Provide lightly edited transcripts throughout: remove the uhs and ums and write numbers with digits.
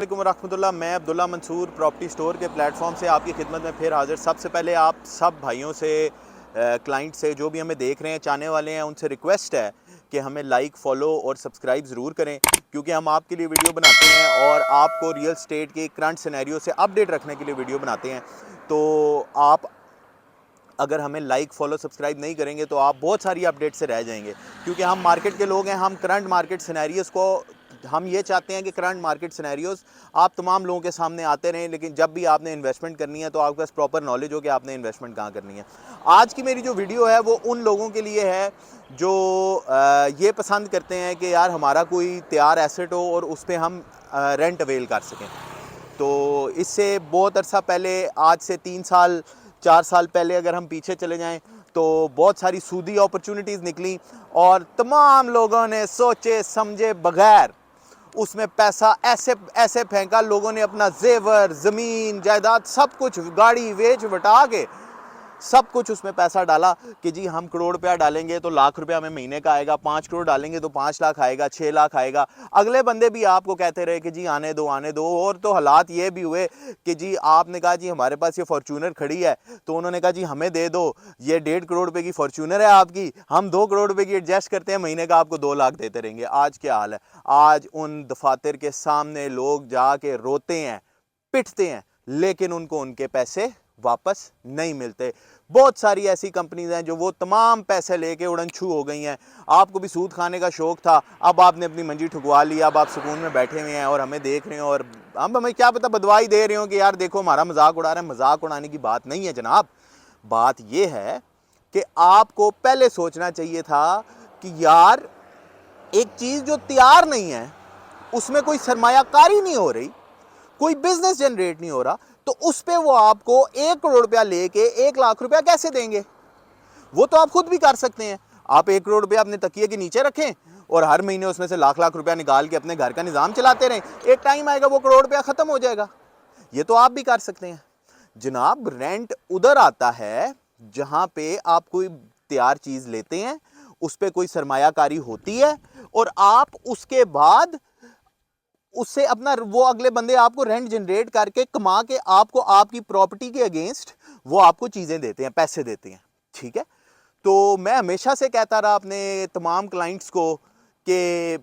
अस्सलामुअलैकुम रहमतुल्लाह। मैं अब्दुल्ला मंसूर प्रॉपर्टी स्टोर के प्लेटफॉर्म से आपकी खिदमत में फिर हाजिर। सबसे पहले आप सब भाइयों से, क्लाइंट से, जो भी हमें देख रहे हैं, चाहने वाले हैं, उनसे रिक्वेस्ट है कि हमें लाइक, फॉलो और सब्सक्राइब ज़रूर करें, क्योंकि हम आपके लिए वीडियो बनाते हैं और आपको रियल स्टेट के करंट सिनेरियो से अपडेट रखने के लिए वीडियो बनाते हैं। तो आप अगर हमें लाइक, फॉलो, सब्सक्राइब नहीं करेंगे तो आप बहुत सारी अपडेट से रह जाएंगे, क्योंकि हम मार्केट के लोग हैं। हम करंट मार्केट सिनेरियोज़ को, हम ये चाहते हैं कि करंट मार्केट सिनेरियोज़ आप तमाम लोगों के सामने आते रहें, लेकिन जब भी आपने इन्वेस्टमेंट करनी है तो आपके पास प्रॉपर नॉलेज हो कि आपने इन्वेस्टमेंट कहाँ करनी है। आज की मेरी जो वीडियो है वो उन लोगों के लिए है जो ये पसंद करते हैं कि यार हमारा कोई तैयार एसेट हो और उस पर हम रेंट अवेल कर सकें। तो इससे बहुत अरसा पहले, आज से 3 साल 4 साल पहले अगर हम पीछे चले जाएं तो बहुत सारी सूदी अपॉर्चुनिटीज़ निकली और तमाम लोगों ने सोचे समझे बगैर उसमें पैसा ऐसे ऐसे फेंका। लोगों ने अपना जेवर, ज़मीन, जायदाद, सब कुछ, गाड़ी बेच बटा के सब कुछ उसमें पैसा डाला कि जी हम करोड़ रुपया डालेंगे तो लाख रुपया हमें महीने का आएगा, 5 करोड़ डालेंगे तो 5 लाख आएगा, 6 लाख आएगा। अगले बंदे भी आपको कहते रहे कि जी आने दो आने दो। और तो हालात ये भी हुए कि जी आपने कहा जी हमारे पास ये फॉर्च्यूनर खड़ी है, तो उन्होंने कहा जी हमें दे दो, ये 1.5 करोड़ रुपए की फॉर्च्यूनर है आपकी, हम 2 करोड़ रुपए की एडजस्ट करते हैं, महीने का आपको 2 लाख देते रहेंगे। आज क्या हाल है? आज उन दफातर के सामने लोग जाके रोते हैं, पिटते हैं, लेकिन उनको उनके पैसे वापस नहीं मिलते। बहुत सारी ऐसी कंपनीज हैं जो वो तमाम पैसे लेके उड़नछू हो गई हैं। आपको भी सूद खाने का शौक था, अब आपने अपनी मंजी ठुकवा ली, अब आप सुकून में बैठे हुए हैं और हमें देख रहे हो और हम हमें क्या पता बदवाई दे रहे हो कि यार देखो हमारा मजाक उड़ा रहे हैं। मजाक उड़ाने की बात नहीं है जनाब। बात यह है कि आपको पहले सोचना चाहिए था कि यार एक चीज जो तैयार नहीं है, उसमें कोई सरमायाकारी नहीं हो रही, कोई बिजनेस जनरेट नहीं हो रहा, तो उस पे वो आपको 1 करोड़ रुपया लेके 1 लाख रुपया कैसे देंगे? वो तो आप खुद भी कर सकते हैं। आप 1 करोड़ रुपया अपने तकिए के नीचे रखें और हर महीने उसमें से लाख लाख रुपया निकाल के अपने घर का निजाम चलाते रहें। एक टाइम आएगा वो करोड़ रुपया खत्म हो जाएगा। ये तो आप भी कर सकते हैं जनाब। रेंट उधर आता है जहां पे आप कोई तैयार चीज लेते हैं, उस पर कोई सरमायाकारी होती है और आप उसके बाद उससे अपना, वो अगले बंदे आपको रेंट जनरेट करके कमा के आपको आपकी प्रॉपर्टी के अगेंस्ट वो आपको चीजें देते हैं, पैसे देते हैं। ठीक है, तो मैं हमेशा से कहता रहा अपने तमाम क्लाइंट्स को कि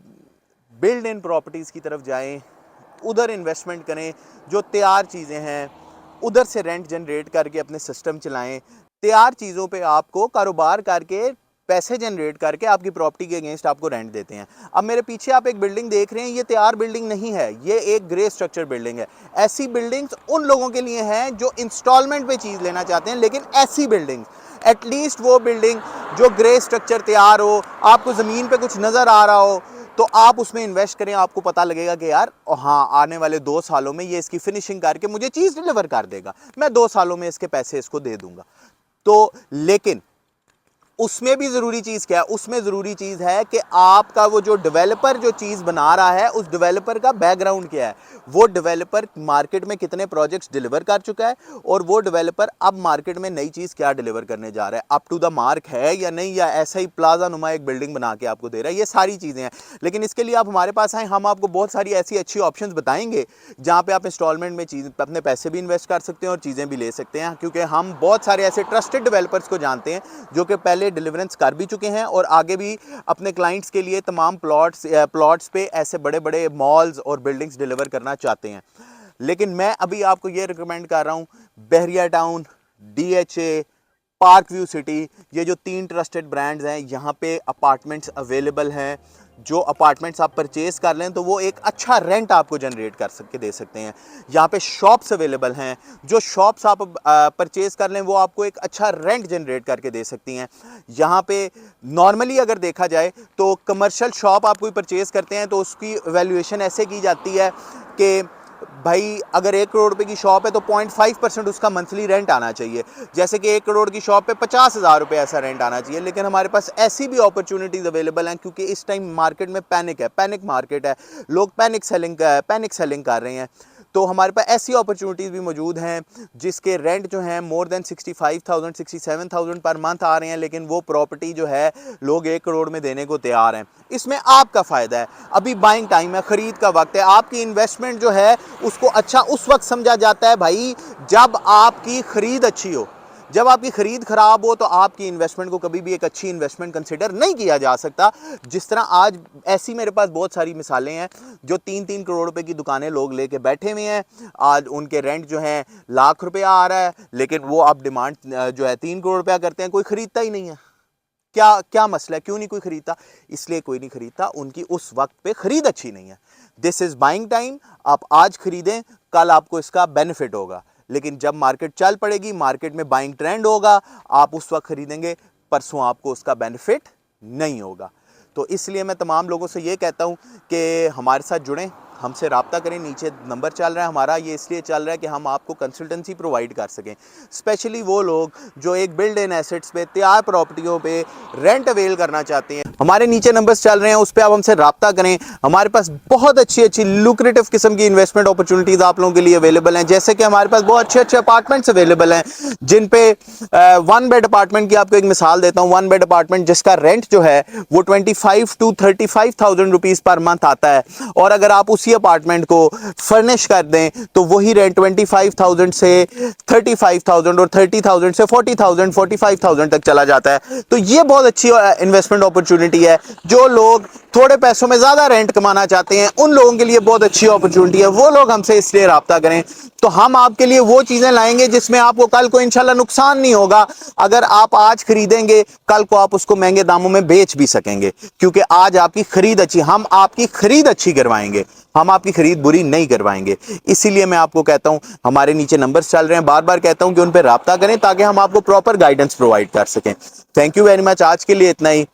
बिल्ड इन प्रॉपर्टीज की तरफ जाएं, उधर इन्वेस्टमेंट करें, जो तैयार चीजें हैं उधर से रेंट जनरेट करके अपने सिस्टम चलाएं। तैयार चीजों पे आपको कारोबार करके पैसे जनरेट करके आपकी प्रॉपर्टी के अगेंस्ट आपको रेंट देते हैं। अब मेरे पीछे आप एक बिल्डिंग देख रहे हैं, ये तैयार बिल्डिंग नहीं है, ये एक ग्रे स्ट्रक्चर बिल्डिंग है। ऐसी बिल्डिंग्स उन लोगों के लिए हैं जो इंस्टॉलमेंट पे चीज लेना चाहते हैं, लेकिन ऐसी बिल्डिंग, एटलीस्ट वो बिल्डिंग जो ग्रे स्ट्रक्चर तैयार हो, आपको जमीन पे कुछ नजर आ रहा हो, तो आप उसमें इन्वेस्ट करें। आपको पता लगेगा कि यार हाँ, आने वाले 2 सालों में ये इसकी फिनिशिंग करके मुझे चीज डिलीवर कर देगा, मैं 2 सालों में इसके पैसे इसको दे दूंगा। तो लेकिन उसमें भी जरूरी चीज क्या है? उसमें जरूरी चीज है कि आपका वो जो डेवलपर जो चीज बना रहा है, उस डेवलपर का बैकग्राउंड क्या है, वो डेवलपर मार्केट में कितने प्रोजेक्ट्स डिलीवर कर चुका है और वो डेवलपर अब मार्केट में नई चीज क्या डिलीवर करने जा रहा है, अप टू द मार्क है या नहीं, या ऐसा ही प्लाजा नुमा एक बिल्डिंग बना के आपको दे रहा है। ये सारी चीजें हैं, लेकिन इसके लिए आप हमारे पास आए, हम आपको बहुत सारी ऐसी अच्छी ऑप्शंस बताएंगे जहां पे आप इंस्टॉलमेंट में चीज अपने पैसे भी इन्वेस्ट कर सकते हैं और चीजें भी ले सकते हैं, क्योंकि हम बहुत सारे ऐसे ट्रस्टेड डेवलपर्स को जानते हैं जो कि पहले डिलीवरेंस कर भी चुके हैं और आगे भी अपने क्लाइंट्स के लिए तमाम प्लॉट्स पे ऐसे बड़े बड़े मॉल्स और बिल्डिंग्स डिलीवर करना चाहते हैं। लेकिन मैं अभी आपको ये रिकमेंड कर रहा हूं, Bahria Town, DHA, Park View City, ये जो 3 ट्रस्टेड ब्रांड्स हैं, यहाँ पे अपार्टमेंट्स अवेलेबल हैं। जो अपार्टमेंट्स आप परचेज कर लें तो वो एक अच्छा रेंट आपको जनरेट कर सकते दे सकते हैं। यहाँ पे शॉप्स अवेलेबल हैं, जो शॉप्स आप परचेज कर लें वो आपको एक अच्छा रेंट जनरेट करके दे सकती हैं। यहाँ पे नॉर्मली अगर देखा जाए तो कमर्शियल शॉप आप कोई परचेज करते हैं तो उसकी वैल्यूएशन ऐसे की जाती है कि भाई अगर 1 करोड़ रुपए की शॉप है तो 0.5% उसका मंथली रेंट आना चाहिए। जैसे कि 1 करोड़ की शॉप पे 50,000 रुपए ऐसा रेंट आना चाहिए। लेकिन हमारे पास ऐसी भी अपॉर्चुनिटीज अवेलेबल हैं, क्योंकि इस टाइम मार्केट में पैनिक है, पैनिक मार्केट है, लोग पैनिक सेलिंग कर रहे हैं। तो हमारे पास ऐसी अपॉर्चुनिटीज़ भी मौजूद हैं जिसके रेंट जो हैं मोर देन 65,000 67,000 पर मंथ आ रहे हैं, लेकिन वो प्रॉपर्टी जो है लोग 1 करोड़ में देने को तैयार हैं। इसमें आपका फ़ायदा है, अभी बाइंग टाइम है, ख़रीद का वक्त है। आपकी इन्वेस्टमेंट जो है उसको अच्छा उस वक्त समझा जाता है भाई जब आपकी ख़रीद अच्छी हो। जब आपकी ख़रीद ख़राब हो तो आपकी इन्वेस्टमेंट को कभी भी एक अच्छी इन्वेस्टमेंट कंसिडर नहीं किया जा सकता। जिस तरह आज ऐसी मेरे पास बहुत सारी मिसालें हैं जो 3-3 करोड़ रुपए की दुकानें लोग लेके बैठे हुए हैं, आज उनके रेंट जो है लाख रुपया आ रहा है, लेकिन वो आप डिमांड जो है 3 करोड़ रुपया करते हैं, कोई ख़रीदता ही नहीं है। क्या क्या मसला है, क्यों नहीं कोई ख़रीदता? इसलिए कोई नहीं ख़रीदता, उनकी उस वक्त पे ख़रीद अच्छी नहीं है। दिस इज़ बाइंग टाइम, आप आज ख़रीदें, कल आपको इसका बेनिफिट होगा। लेकिन जब मार्केट चल पड़ेगी, मार्केट में बाइंग ट्रेंड होगा, आप उस वक्त ख़रीदेंगे, परसों आपको उसका बेनिफिट नहीं होगा। तो इसलिए मैं तमाम लोगों से ये कहता हूँ कि हमारे साथ जुड़ें, हमसे रब्ता करें। नीचे नंबर चल रहा है हमारा, ये इसलिए चल रहा है कि हम आपको कंसल्टेंसी प्रोवाइड कर सकें। स्पेशली वो लोग जो एक बिल्ड इन एसेट्स पे, तैयार प्रॉपर्टियों पे रेंट अवेल करना चाहते हैं, हमारे नीचे नंबर्स चल रहे हैं, उस पर आप हमसे रब्ता करें। हमारे पास बहुत अच्छी अच्छी लुक्रेटिव किस्म की इन्वेस्टमेंट अपॉर्चुनिटीज़ आप लोगों के लिए अवेलेबल हैं। जैसे कि हमारे पास बहुत अच्छे अच्छे अपार्टमेंट्स अवेलेबल हैं जिन पे 1 बेड अपार्टमेंट की आपको एक मिसाल देता हूँ। 1 बेड अपार्टमेंट जिसका रेंट जो है वो 25 to 35,000 रुपीज़ पर मंथ आता है, और अगर आप उसी अपार्टमेंट को फर्निश कर दें तो वही रेंट 25,000 से 35,000 और 30,000 से 40,000 45,000 तक चला जाता है। तो ये बहुत अच्छी इन्वेस्टमेंट अपॉर्चुनिटी है। जो लोग थोड़े पैसों में ज़्यादा रेंट कमाना चाहते हैं उन लोगों के लिए बहुत अच्छी अपॉर्चुनिटी है। वो लोग हमसे इसलिए रब्ता करें, तो हम आपके लिए वो चीज़ें लाएंगे जिसमें आपको कल को इंशाल्लाह नुकसान नहीं होगा। अगर आप आज खरीदेंगे, कल को आप उसको महंगे दामों में बेच भी सकेंगे, क्योंकि आज आपकी खरीद अच्छी, हम आपकी खरीद अच्छी करवाएंगे, हम आपकी खरीद बुरी नहीं करवाएंगे। इसीलिए मैं आपको कहता हूं, हमारे नीचे नंबर्स चल रहे हैं, बार बार कहता हूं कि उन पर रब्ता करें ताकि हम आपको प्रॉपर गाइडेंस प्रोवाइड कर सकें। थैंक यू वेरी मच, आज के लिए इतना ही।